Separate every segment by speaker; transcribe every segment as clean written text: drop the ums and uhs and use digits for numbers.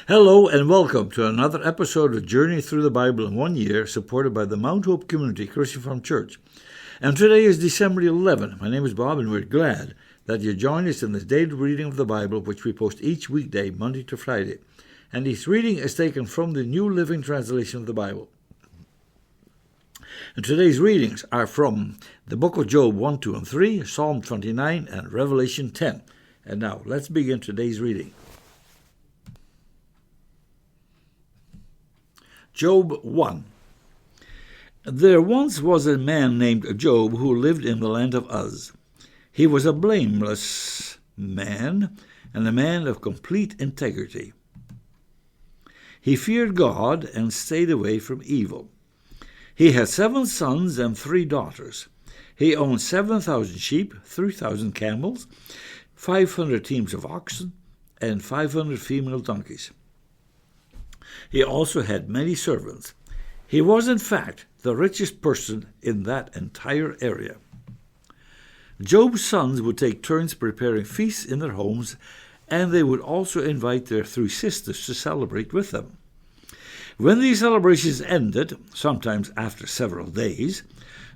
Speaker 1: Hello and welcome to another episode of Journey Through the Bible in 1 year, supported by the Mount Hope Community Christian Farm Church. And today is December 11. My name is Bob, and we're glad that you join us in this daily reading of the Bible, which we post each weekday, Monday to Friday. And each reading is taken from the New Living Translation of the Bible. And today's readings are from the book of Job 1, 2, and 3, Psalm 29, and Revelation 10. And now, let's begin today's reading. Job 1. There once was a man named Job who lived in the land of Uz. He was a blameless man and a man of complete integrity. He feared God and stayed away from evil. He had 7 sons and 3 daughters. He owned 7,000 sheep, 3,000 camels, 500 teams of oxen, and 500 female donkeys. He also had many servants. He was, in fact, the richest person in that entire area. Job's sons would take turns preparing feasts in their homes, and they would also invite their 3 sisters to celebrate with them. When these celebrations ended, sometimes after several days,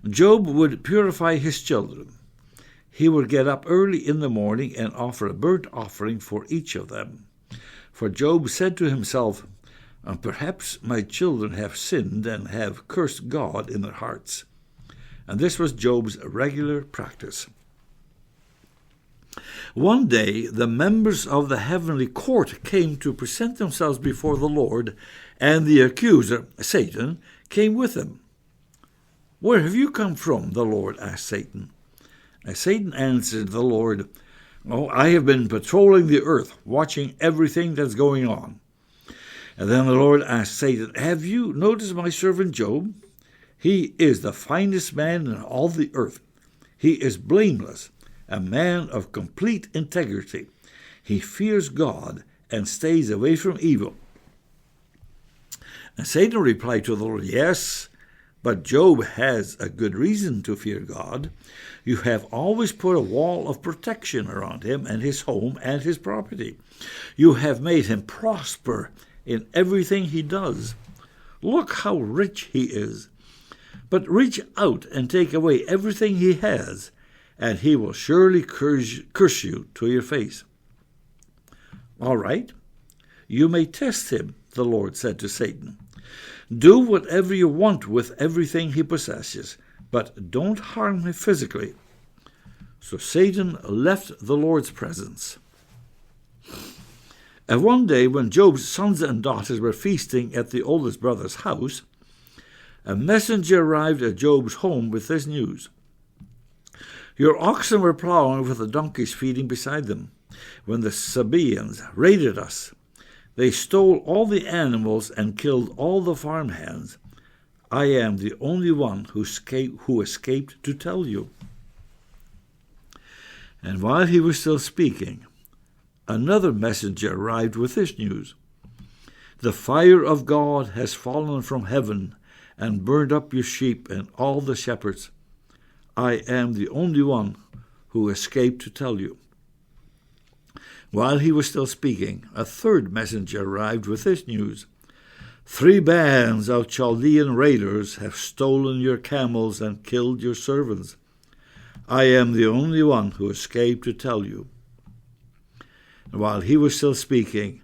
Speaker 1: Job would purify his children. He would get up early in the morning and offer a burnt offering for each of them. For Job said to himself, "Perhaps my children have sinned and have cursed God in their hearts." And this was Job's regular practice. One day, the members of the heavenly court came to present themselves before the Lord, and the accuser, Satan, came with them. "Where have you come from?" the Lord asked Satan. And Satan answered the Lord, "I have been patrolling the earth, watching everything that's going on." And then the Lord asked Satan, "Have you noticed my servant Job? He is the finest man in all the earth. He is blameless, a man of complete integrity. He fears God and stays away from evil." And Satan replied to the Lord, "Yes, but Job has a good reason to fear God. You have always put a wall of protection around him and his home and his property. You have made him prosper in everything he does. Look how rich he is. But reach out and take away everything he has, and he will surely curse you to your face." "All right, you may test him," the Lord said to Satan. "Do whatever you want with everything he possesses, but don't harm him physically." So Satan left the Lord's presence. And one day, when Job's sons and daughters were feasting at the oldest brother's house, a messenger arrived at Job's home with this news: "Your oxen were plowing with the donkeys feeding beside them when the Sabaeans raided us. They stole all the animals and killed all the farmhands. I am the only one who escaped to tell you." And while he was still speaking, another messenger arrived with this news: "The fire of God has fallen from heaven and burned up your sheep and all the shepherds. I am the only one who escaped to tell you." While he was still speaking, a third messenger arrived with this news: "3 bands of Chaldean raiders have stolen your camels and killed your servants. I am the only one who escaped to tell you." And while he was still speaking,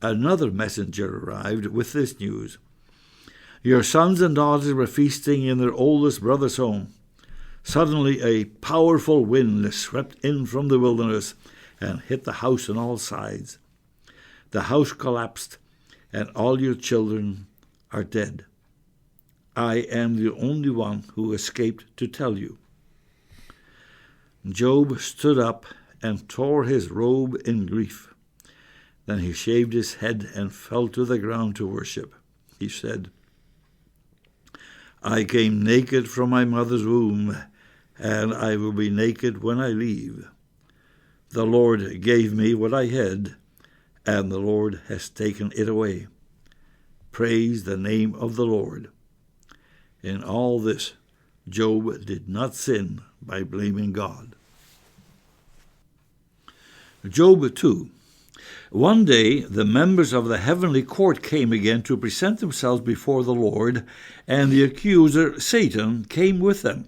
Speaker 1: another messenger arrived with this news: "Your sons and daughters were feasting in their oldest brother's home. Suddenly a powerful wind swept in from the wilderness and hit the house on all sides. The house collapsed, and all your children are dead. I am the only one who escaped to tell you." Job stood up and tore his robe in grief. Then he shaved his head and fell to the ground to worship. He said, "I came naked from my mother's womb, and I will be naked when I leave. The Lord gave me what I had, and the Lord has taken it away. Praise the name of the Lord." In all this, Job did not sin by blaming God. Job 2. One day the members of the heavenly court came again to present themselves before the Lord, and the accuser, Satan, came with them.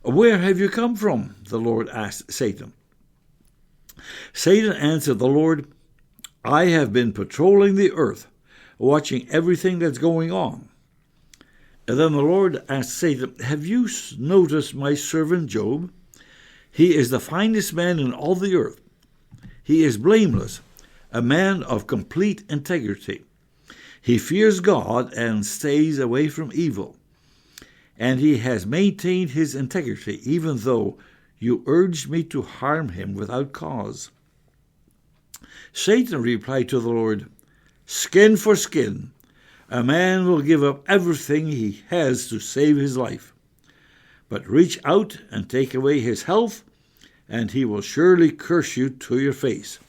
Speaker 1: "Where have you come from?" the Lord asked Satan. Satan answered the Lord, "I have been patrolling the earth, watching everything that's going on." And then the Lord asked Satan, "Have you noticed my servant Job? He is the finest man in all the earth. He is blameless, a man of complete integrity. He fears God and stays away from evil. And he has maintained his integrity, even though you urged me to harm him without cause." Satan replied to the Lord, "Skin for skin. A man will give up everything he has to save his life. But reach out and take away his health, and he will surely curse you to your face."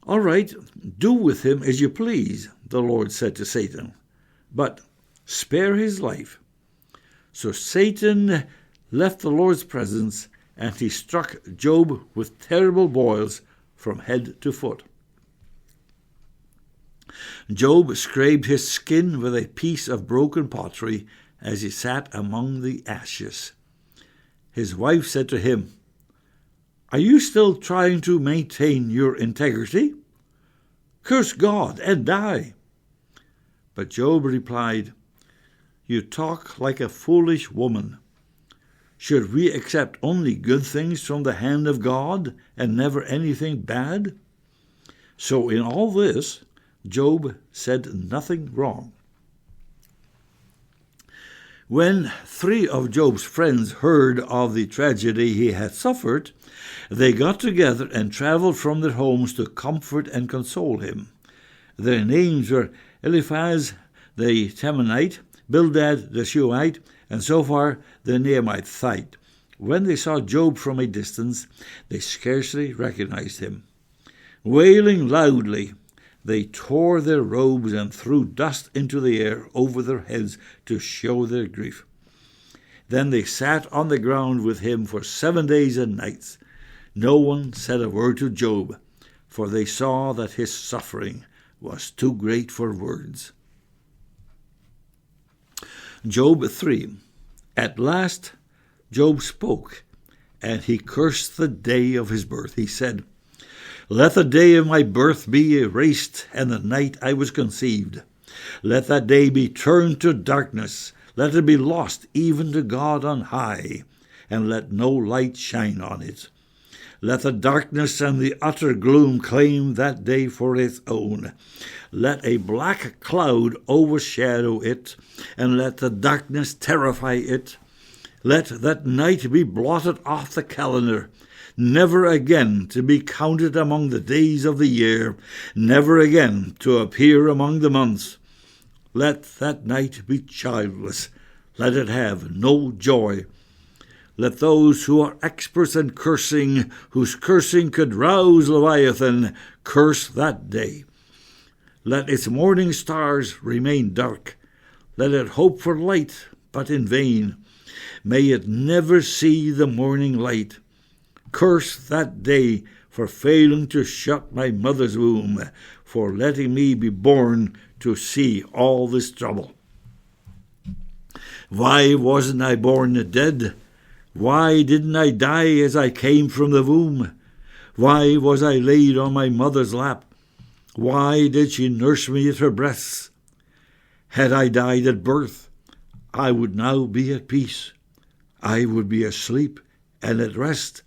Speaker 1: "All right, do with him as you please," the Lord said to Satan, "but spare his life." So Satan left the Lord's presence, and he struck Job with terrible boils from head to foot. Job scraped his skin with a piece of broken pottery as he sat among the ashes. His wife said to him, "Are you still trying to maintain your integrity? Curse God and die." But Job replied, "You talk like a foolish woman. Should we accept only good things from the hand of God and never anything bad?" So in all this, Job said nothing wrong. When 3 of Job's friends heard of the tragedy he had suffered, they got together and traveled from their homes to comfort and console him. Their names were Eliphaz the Temanite, Bildad the Shuhite, and Zophar the Naamathite. When they saw Job from a distance, they scarcely recognized him. Wailing loudly, they tore their robes and threw dust into the air over their heads to show their grief. Then they sat on the ground with him for 7 days and nights. No one said a word to Job, for they saw that his suffering was too great for words. Job 3. At last Job spoke, and he cursed the day of his birth. He said, "Let the day of my birth be erased, and the night I was conceived. Let that day be turned to darkness. Let it be lost even to God on high, and let no light shine on it. Let the darkness and the utter gloom claim that day for its own. Let a black cloud overshadow it, and let the darkness terrify it. Let that night be blotted off the calendar, never again to be counted among the days of the year, never again to appear among the months. Let that night be childless. Let it have no joy. Let those who are experts in cursing, whose cursing could rouse Leviathan, curse that day. Let its morning stars remain dark. Let it hope for light, but in vain. May it never see the morning light. Curse that day for failing to shut my mother's womb, for letting me be born to see all this trouble. Why wasn't I born dead? Why didn't I die as I came from the womb? Why was I laid on my mother's lap? Why did she nurse me at her breasts? Had I died at birth, I would now be at peace. I would be asleep and at rest.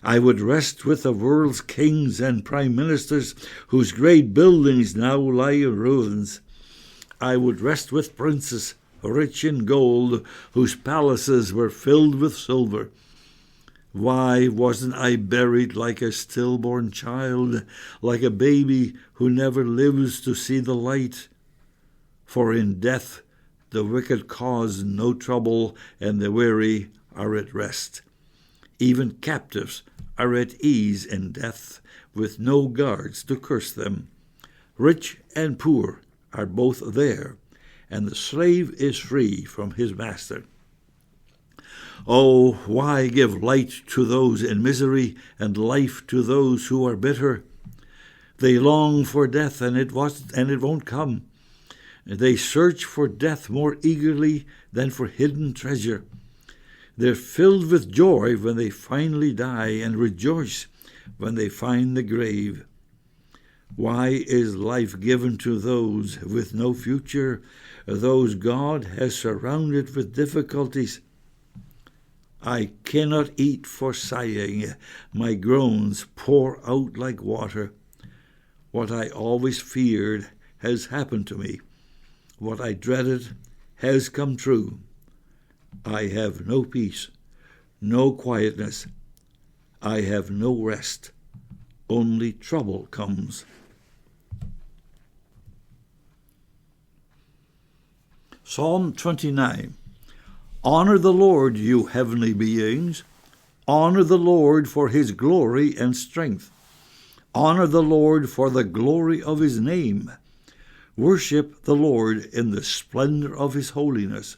Speaker 1: I would rest with the world's kings and prime ministers, whose great buildings now lie in ruins. I would rest with princes, rich in gold, whose palaces were filled with silver. Why wasn't I buried like a stillborn child, like a baby who never lives to see the light? For in death the wicked cause no trouble, and the weary are at rest. Even captives are at ease in death, with no guards to curse them. Rich and poor are both there, and the slave is free from his master. Oh, why give light to those in misery and life to those who are bitter? They long for death, and it won't come. They search for death more eagerly than for hidden treasure. They're filled with joy when they finally die and rejoice when they find the grave. Why is life given to those with no future, those God has surrounded with difficulties? I cannot eat for sighing. My groans pour out like water. What I always feared has happened to me. What I dreaded has come true. I have no peace, no quietness. I have no rest. Only trouble comes. Psalm 29. Honor the Lord, you heavenly beings. Honor the Lord for his glory and strength. Honor the Lord for the glory of his name. Worship the Lord in the splendor of his holiness.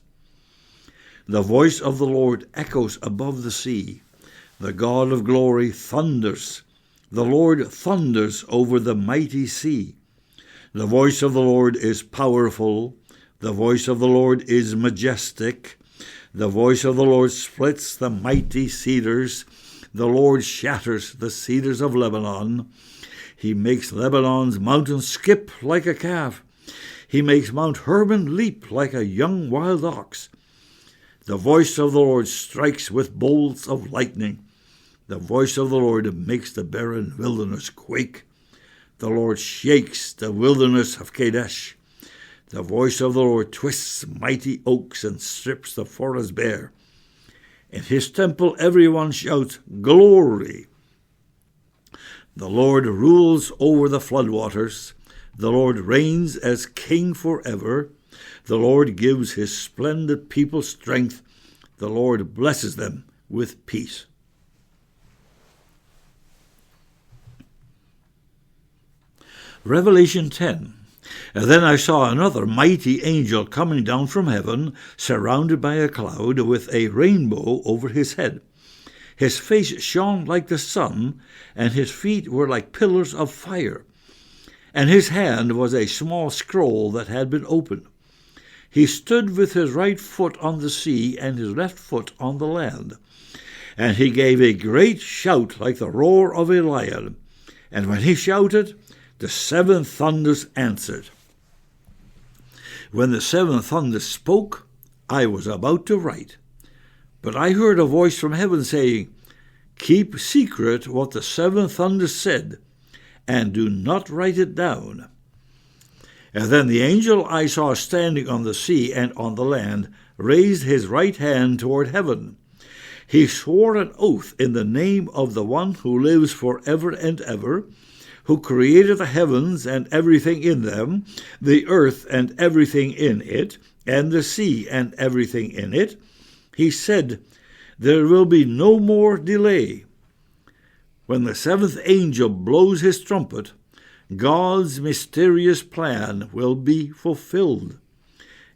Speaker 1: The voice of the Lord echoes above the sea. The God of glory thunders. The Lord thunders over the mighty sea. The voice of the Lord is powerful. The voice of the Lord is majestic. The voice of the Lord splits the mighty cedars. The Lord shatters the cedars of Lebanon. He makes Lebanon's mountains skip like a calf. He makes Mount Hermon leap like a young wild ox. The voice of the Lord strikes with bolts of lightning. The voice of the Lord makes the barren wilderness quake. The Lord shakes the wilderness of Kadesh. The voice of the Lord twists mighty oaks and strips the forest bare. In his temple everyone shouts, "Glory!" The Lord rules over the floodwaters. The Lord reigns as king forever. The Lord gives his splendid people strength. The Lord blesses them with peace. Revelation 10. And then I saw another mighty angel coming down from heaven, surrounded by a cloud, with a rainbow over his head. His face shone like the sun, and his feet were like pillars of fire. And his hand was a small scroll that had been opened. He stood with his right foot on the sea and his left foot on the land. And he gave a great shout like the roar of a lion. And when he shouted, the seven thunders answered. When the seven thunders spoke, I was about to write. But I heard a voice from heaven saying, "Keep secret what the seven thunders said, and do not write it down." And then the angel I saw standing on the sea and on the land raised his right hand toward heaven. He swore an oath in the name of the one who lives forever and ever, who created the heavens and everything in them, the earth and everything in it, and the sea and everything in it. He said, "There will be no more delay." When the seventh angel blows his trumpet, God's mysterious plan will be fulfilled.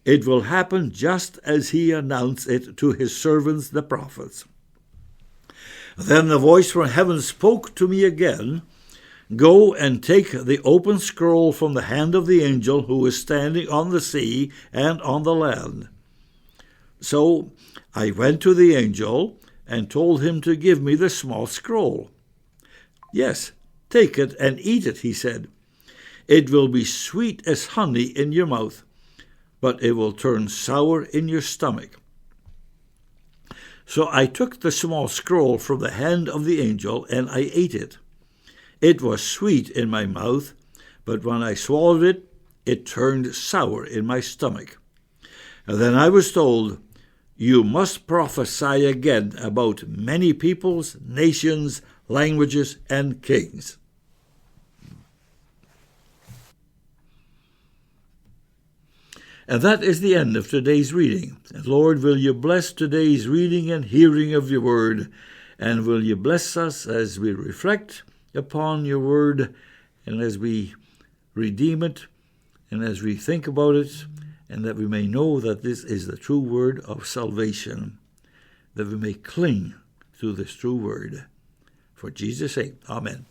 Speaker 1: It will happen just as he announced it to his servants the prophets. Then the voice from heaven spoke to me again, "Go and take the open scroll from the hand of the angel who is standing on the sea and on the land." So I went to the angel and told him to give me the small scroll. "Yes, take it and eat it," he said. "It will be sweet as honey in your mouth, but it will turn sour in your stomach." So I took the small scroll from the hand of the angel and I ate it. It was sweet in my mouth, but when I swallowed it, it turned sour in my stomach. And then I was told, "You must prophesy again about many peoples, nations, languages, and kings." And that is the end of today's reading. And Lord, will you bless today's reading and hearing of your word, and will you bless us as we reflect upon your word, and as we redeem it, and as we think about it, and that we may know that this is the true word of salvation. that we may cling to this true word. For Jesus' sake, amen.